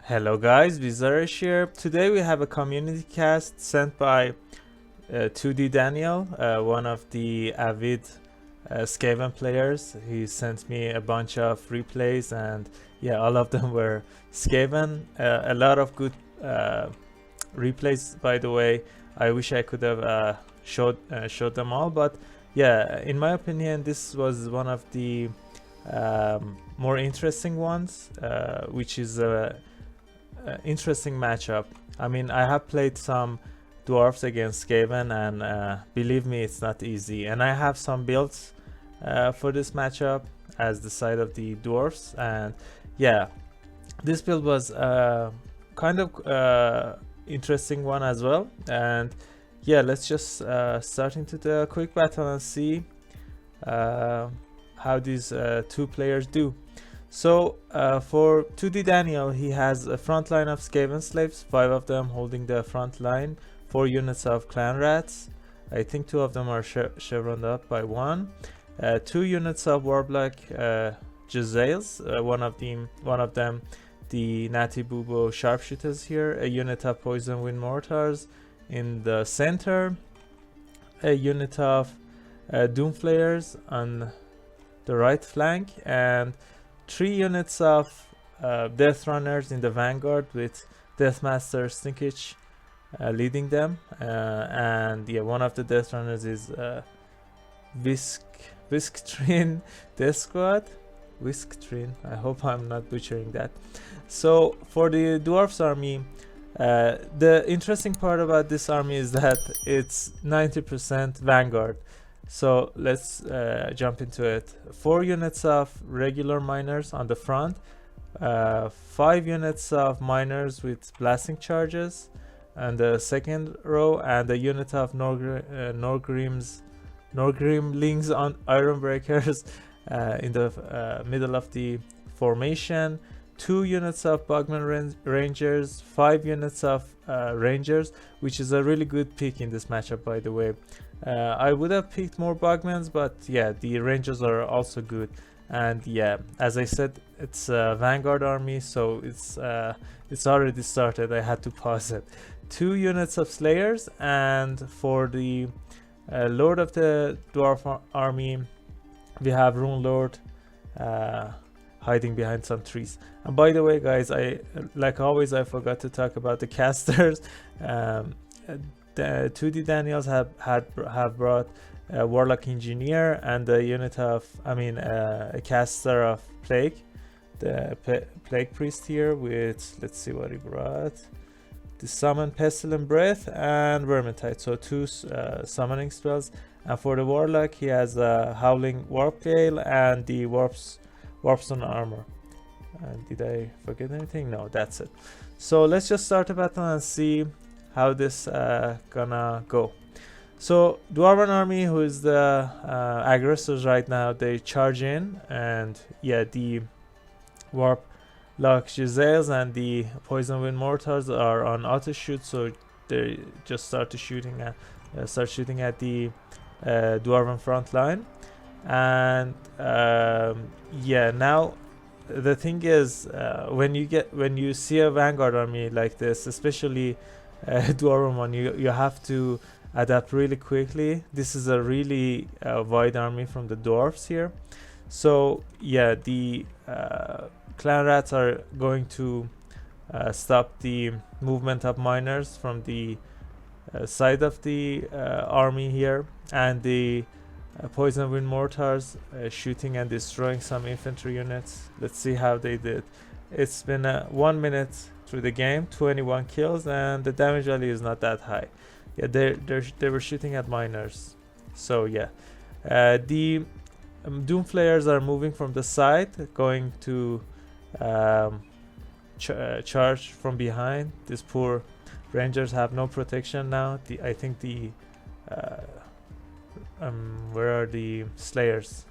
Hello guys, Vizaresh here. Today we have a community cast sent by 2D Daniel, one of the avid Skaven players. He sent me a bunch of replays and yeah, all of them were Skaven. A lot of good replays, by the way. I wish I could have showed them all, but yeah, in my opinion this was one of the more interesting ones, which is a interesting matchup. I mean, I have played some Dwarfs against Skaven and believe me, it's not easy. And I have some builds for this matchup as the side of the Dwarfs, and yeah, this build was kind of interesting one as well. And yeah, let's just start into the quick battle and see how these two players do. So for 2D Daniel, he has a front line of Skaven slaves, 5 of them holding the front line, 4 units of clan rats. I think 2 of them are chevroned up by 1. 2 units of Warblock Jezzails, one of them the Natty Bubo sharpshooters here, a unit of poison wind mortars in the center, a unit of Doomflayers on the right flank, and 3 units of Death Runners in the vanguard with Deathmaster Stinkich leading them, and yeah, one of the Death Runners is Visktrin Death Squad. Visktrin, I hope I'm not butchering that. So for the Dwarfs army, the interesting part about this army is that it's 90% vanguard. So let's jump into it. 4 units of regular miners on the front, 5 units of miners with blasting charges and the second row, and a unit of Norgrimlings on iron breakers in the middle of the formation. 2 units of Bugman Rangers, 5 units of Rangers, which is a really good pick in this matchup, by the way. I would have picked more Bugmans, but yeah, the Rangers are also good. And yeah, as I said, it's a Vanguard army, so it's already started. I had to pause it. 2 units of Slayers, and for the Lord of the Dwarf army, we have Rune Lord hiding behind some trees. And by the way, guys, like always, I forgot to talk about the casters. The 2D Daniels have brought a Warlock Engineer and a unit of, a caster of Plague, the Plague Priest here with, let's see what he brought, the Summon Pestilent Breath and Vermintide, so 2 summoning spells. And for the Warlock, he has a Howling Warp Gale and the Warpstone Armor. Did I forget anything? No, that's it. So let's just start the battle and see how this gonna go. So Dwarven army, who is the aggressors right now, they charge in, and yeah, the Warp Lock Jezzails and the Poison Wind Mortars are on auto shoot, so they just start shooting at the Dwarven front line. And yeah, now the thing is, when you see a Vanguard army like this, especially Dwarven one, you have to adapt really quickly. This is a really wide army from the Dwarfs here. So yeah, the clan rats are going to stop the movement of miners from the side of the army here, and the Poison Wind Mortars shooting and destroying some infantry units. Let's see how they did. It's been 1 minute through the game, 21 kills, and the damage value is not that high. Yeah, they were shooting at miners. So yeah, the Doomflayers are moving from the side, going to charge from behind. These poor Rangers have no protection now. I think the where are the Slayers?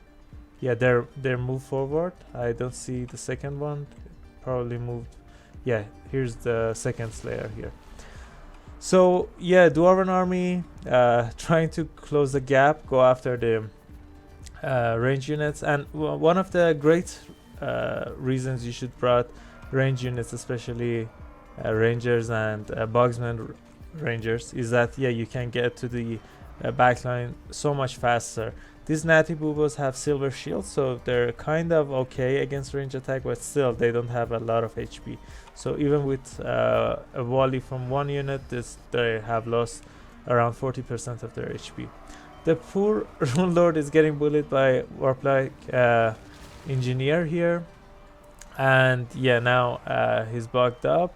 Yeah, they're moved forward. I don't see the second one. Probably moved. Yeah, here's the second Slayer here. So yeah, Dwarven army trying to close the gap, go after the range units. And one of the great reasons you should brought range units, especially rangers and bugsman rangers, is that yeah, you can get to the backline so much faster. These natty boobos have silver shields, so they're kind of okay against range attack, but still they don't have a lot of HP. So even with a volley from one unit, they have lost around 40% of their HP. The poor Rune Lord is getting bullied by Warp-like engineer here, and yeah, now he's bugged up.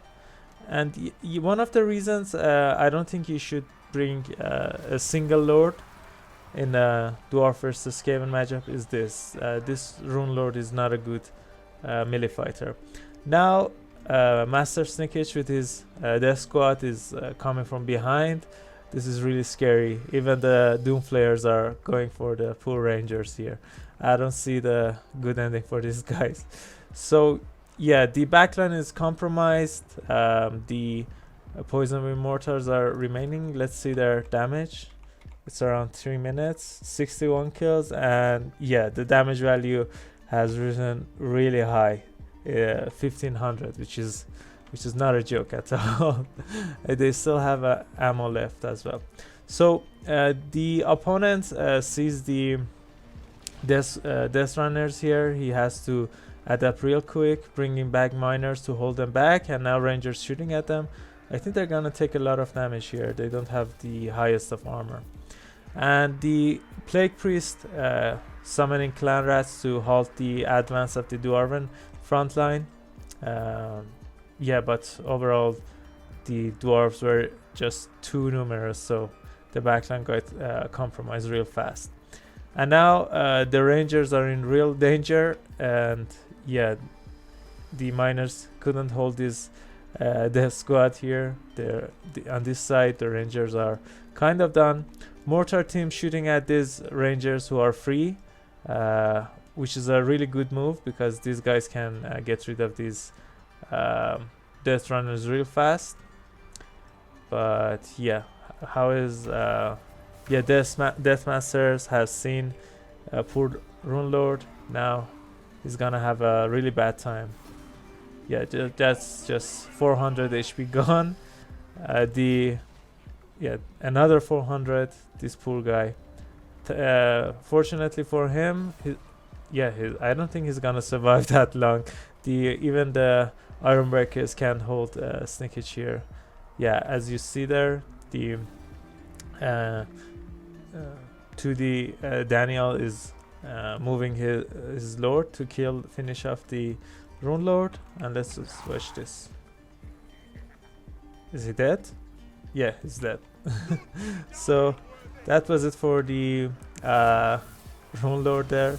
And one of the reasons I don't think you should bring a single Lord in a Dwarf versus Skaven matchup is this. This Rune Lord is not a good melee fighter. Now Master Snickage with his Death Squad is coming from behind. This is really scary. Even the Doom Flayers are going for the poor Rangers here. I don't see the good ending for these guys. So yeah, the backline is compromised. The Poison Wind Mortars are remaining. Let's see their damage. It's around 3 minutes, 61 kills, and yeah, the damage value has risen really high, 1500, which is not a joke at all. They still have ammo left as well. So the opponent sees the Death Runners here. He has to adapt real quick, bringing back miners to hold them back, and now Rangers shooting at them. I think they're gonna take a lot of damage here. They don't have the highest of armor. And the Plague Priest summoning Clan Rats to halt the advance of the Dwarven front line. Yeah, but overall the Dwarves were just too numerous, so the backline got compromised real fast. And now the Rangers are in real danger, and yeah, the miners couldn't hold this Death Squad here. On this side, the Rangers are kind of done. Mortar team shooting at these Rangers who are free, which is a really good move because these guys can get rid of these Death Runners real fast. But yeah, how is yeah, Death Masters has seen poor Rune Lord. Now he's gonna have a really bad time. Yeah, that's just 400 HP gone. Yeah, another 400. This poor guy. Fortunately for him, I don't think he's gonna survive that long. Even the Iron Breakers can't hold Snickage here. Yeah, as you see there, the 2D Daniel is moving his Lord to finish off the Rune Lord, and let's just watch this. Is he dead? Yeah, he's dead. So that was it for the Rune Lord there.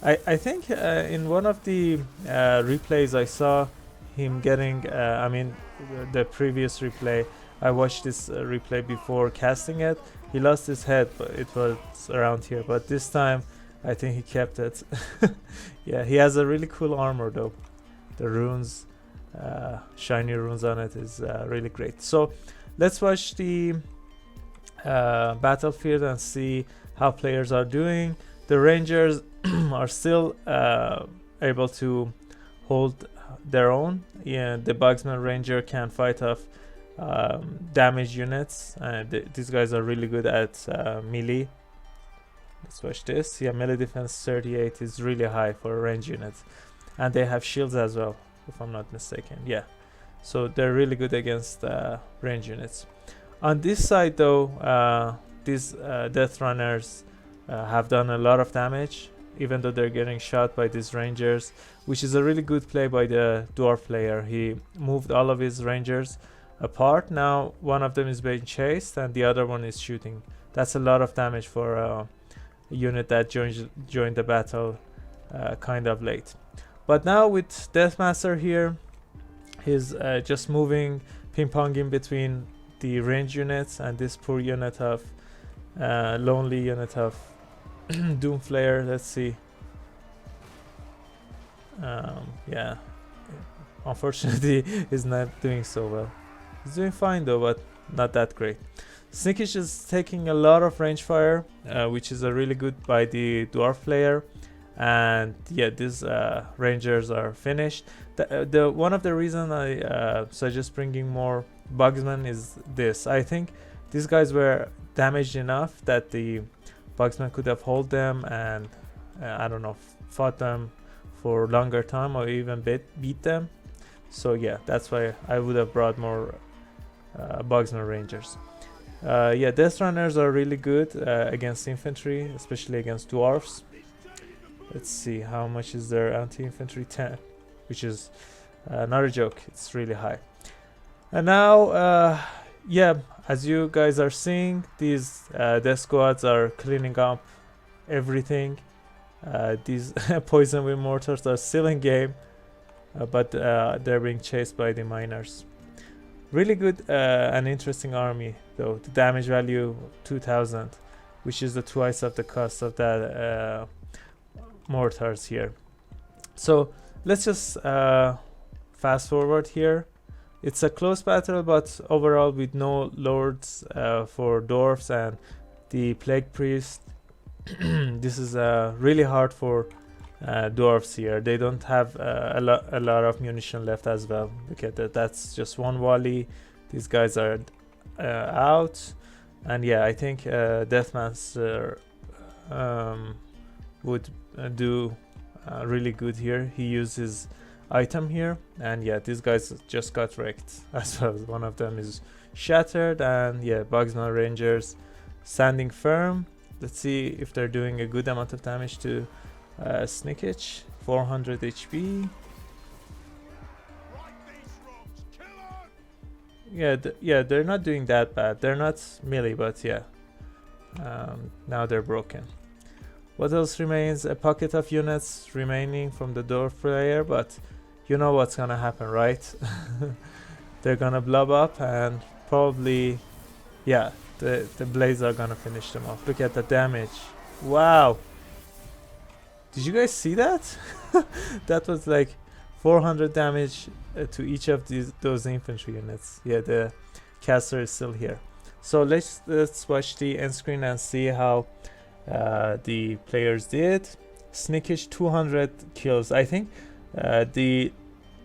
I think in one of the replays I saw him getting, I mean the previous replay, I watched this replay before casting it. He lost his head, but it was around here, but this time I think he kept it. Yeah, he has a really cool armor though. The runes, shiny runes on it is really great. So let's watch the battlefield and see how players are doing. The Rangers are still able to hold their own. Yeah, the Bugsman Ranger can fight off damage units, and these guys are really good at melee. Let's watch this. Yeah, melee defense 38 is really high for a range unit, and they have shields as well, if I'm not mistaken. Yeah, so they're really good against range units. On this side though, these Death Runners have done a lot of damage, even though they're getting shot by these Rangers, which is a really good play by the Dwarf player. He moved all of his Rangers apart. Now one of them is being chased and the other one is shooting. That's a lot of damage for a unit that joined the battle kind of late. But now with Deathmaster here, he's just moving, ping-ponging between the range units and this poor unit of lonely unit of Doomflayer. Let's see. Yeah, unfortunately he's not doing so well. He's doing fine though, but not that great. Snickage is taking a lot of range fire, which is a really good by the Dwarf player, And yeah, these rangers are finished. The one of the reason I suggest bringing more bugsmen is this. I think these guys were damaged enough that the bugsmen could have hold them and I don't know, fought them for longer time or even beat them. So yeah, that's why I would have brought more bugsman rangers. Yeah, death runners are really good against infantry, especially against dwarfs. Let's see, how much is their anti-infantry? 10, which is not a joke. It's really high. And now, yeah, as you guys are seeing, these death squads are cleaning up everything. These poison wind mortars are still in game, but they're being chased by the miners. Really good and interesting army, though. The damage value 2000, which is the twice of the cost of that mortars here. So let's just fast forward here. It's a close battle, but overall with no lords for dwarfs and the plague priest. This is really hard for dwarfs here. They don't have a lot of munition left as well. Look at that. That's just one volley. These guys are out. And yeah, I think Deathmaster would do really good here. He used his item here, and yeah, these guys just got wrecked as well. One of them is shattered, and yeah, Bugsman Rangers standing firm. Let's see if they're doing a good amount of damage to Snickage. 400 HP. Yeah, yeah, they're not doing that bad. They're not melee, but yeah, now they're broken. What else remains? A pocket of units remaining from the dwarf player, but you know what's gonna happen, right? They're gonna blob up and probably, yeah, the blades are gonna finish them off. Look at the damage. Wow. Did you guys see that? That was like 400 damage to each of those infantry units. Yeah, the caster is still here. So let's watch the end screen and see how the players did. Snickage 200 kills. I think the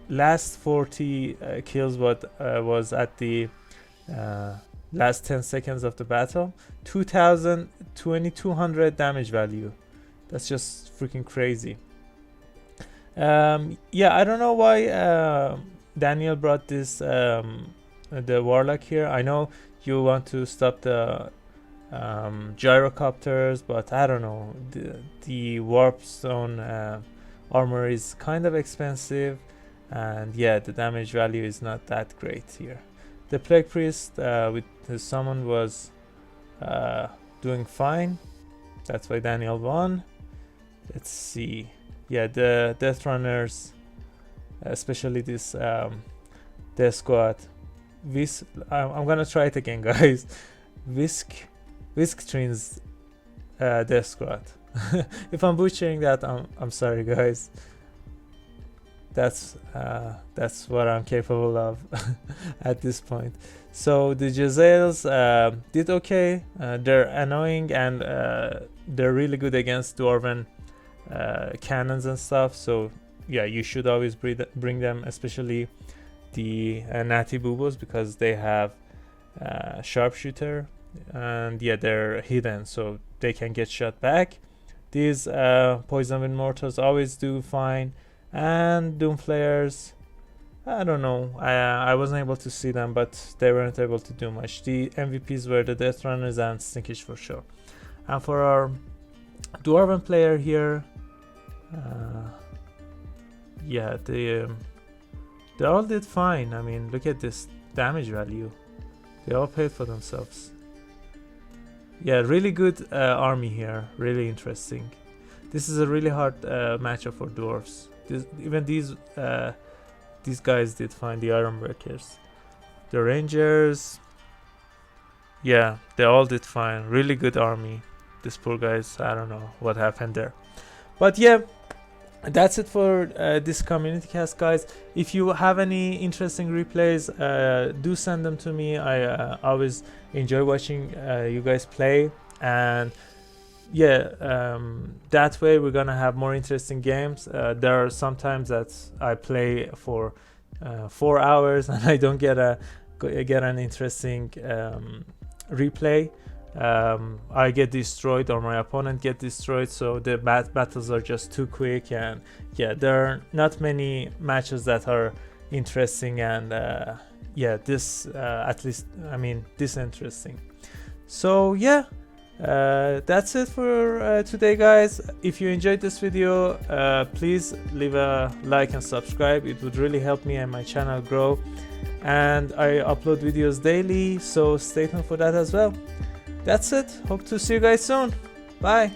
last 40 kills was at the last 10 seconds of the battle. 2200 damage value. That's just freaking crazy. Yeah, I don't know why Daniel brought this the warlock here. I know you want to stop the gyrocopters, but I don't know, the warp stone armor is kind of expensive, and yeah, the damage value is not that great here. The plague priest with his summon was doing fine. That's why Daniel won. Let's see. Yeah, the death runners, especially this death squad. I'm gonna try it again, guys. Whisk Trin's death squad. If I'm butchering that, I'm sorry, guys. That's what I'm capable of at this point. So the Jezzails did okay. They're annoying, and they're really good against dwarven cannons and stuff. So yeah, you should always bring them, especially the Natty Bubos, because they have sharpshooter, and yeah, they're hidden, so they can get shot back. These poison wind mortars always do fine, and doom flayers, I don't know, I wasn't able to see them, but they weren't able to do much. The MVPs were the death runners and Snickage for sure. And for our dwarven player here, yeah, they all did fine. I mean, look at this damage value. They all paid for themselves. Yeah, really good army here. Really interesting. This is a really hard matchup for dwarves. Even these guys did fine. The iron breakers, the rangers. Yeah, they all did fine. Really good army. These poor guys, I don't know what happened there. But yeah, that's it for this community cast, guys. If you have any interesting replays, do send them to me. I always enjoy watching you guys play, and yeah, that way we're gonna have more interesting games. There are sometimes that I play for 4 hours and I don't get an interesting replay. I get destroyed or my opponent get destroyed, so the battles are just too quick, and yeah, there are not many matches that are interesting, and yeah, this at least, I mean, this interesting. So yeah, that's it for today, guys. If you enjoyed this video, please leave a like and subscribe. It would really help me and my channel grow, and I upload videos daily, so stay tuned for that as well. That's it. Hope to see you guys soon. Bye.